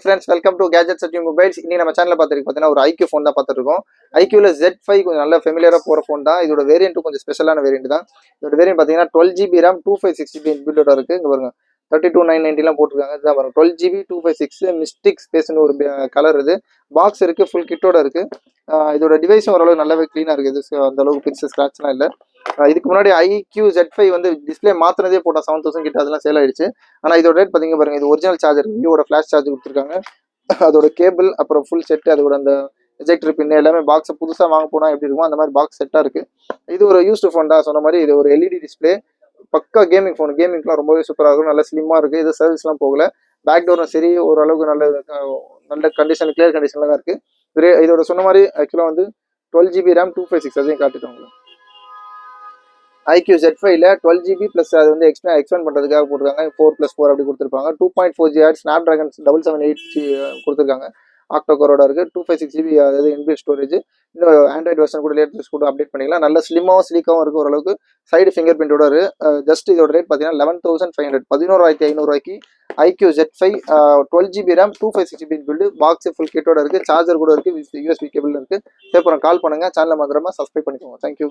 Friends welcome to gadgets at mobiles. இன்னைக்கு நம்ம சேனலில் பார்த்தீங்கன்னா ஒரு ஐக்யூ ஃபோன் தான் பார்த்துருக்கோம். ஐக்யூவில் Z5 கொஞ்சம் நல்ல ஃபெமிலியராக போகிற ஃபோன் தான். இதோட வேரியன்ட் கொஞ்சம் ஸ்பெஷலான வேரியன்ட் தான். இதோட வேரியன்ட் பார்த்தீங்கன்னா 12GB RAM 256GB இன்பில்டோட இருக்குது. இங்கே பாருங்க 32,990 போட்டிருக்காங்க. இதுதான் பாருங்க 12GB 256 மிஸ்டிக் ஸ்பேஸ்னு ஒரு கலர். இது பாக்ஸ் இருக்குது, ஃபுல் கிட்டோட இருக்குது. இதோட டிவைஸும் ஓரளவு நல்லாவே க்ளீனாக இருக்குது. அந்த அளவுக்கு பிக்ஸ் ஸ்க்ராட்ச்லாம் இல்லை. இதுக்கு முன்னாடி IQ Z5 வந்து டிஸ்பிளே மாத்தினதே போட்டால் 7000 கிட்ட அதெல்லாம் சேல் ஆயிடுச்சு. ஆனால் இதோட ரேட் பார்த்தீங்க பாருங்க, இது ஒரிஜினல் சார்ஜர், விவோட ஃபிளாஷ் சார்ஜர் கொடுத்துருக்காங்க. அதோட கேபிள் அப்புறம் ஃபுல் செட், அதோட அந்த எஜெக்டர் பின் எல்லாமே பாக்ஸை புதுசாக வாங்க போனால் எப்படி இருக்கும் அந்த மாதிரி பாக்ஸ் செட்டாக இருக்குது. இது ஒரு யூஸ்டு ஃபோன் தான். சொன்ன மாதிரி இது ஒரு LED டிஸ்பிளே, பக்கா கேமிங் ஃபோன். கேமிங்லாம் ரொம்பவே சூப்பராக இருக்கும், நல்ல ஸ்லிம்மாக இருக்குது. இது சர்வீஸ்லாம் போகல. பேக் டோரும் சரி ஓரளவுக்கு நல்ல கண்டிஷன், கிளியர் கண்டிஷனில் தான் இருக்குது. இதோட சொன்ன மாதிரி ஆக்சுவலாக வந்து 12GB RAM 256 அதையும் காட்டிட்டு IQ Z5ல 12GB ப்ளஸ் அது வந்து எக்ஸ்பேண்ட் பண்ணுறதுக்காக போட்டிருக்காங்க. 4+4 அப்படி கொடுத்துருப்பாங்க. 2.4 GHz ஸ்னாப்ட்ராகன் 778 கொடுத்துருக்காங்க. ஆக்டோகோரோட இருக்குது. 256GB அதாவது இன்பில்ட் ஸ்டோரேஜ். இன்னும் ஆண்ட்ராய்டு வெர்ஷன் கூட லேட்டஸ்ட் கூட அப்டேட் பண்ணிக்கலாம். நல்ல ஸ்லிம்மாகவும் ஸ்லீக்காகவும் இருக்குது. ஓரளவுக்கு சைடு ஃபிங்கர் பிரிண்டோட இருக்குது. ஜஸ்ட் இதோட ரேட் பார்த்தீங்கன்னா 11,500 11,500 IQ Z5 12GB RAM 256GB build box full கிட்டோட இருக்குது. சார்ஜர் கூட இருக்குது, USB கேபிள் இருக்குது. அப்புறம் கால் பண்ணுங்கள். சேனலை மாத்திரமா சப்ஸ்கிரைப் பண்ணிக்கோங்க. தேங்க்யூ.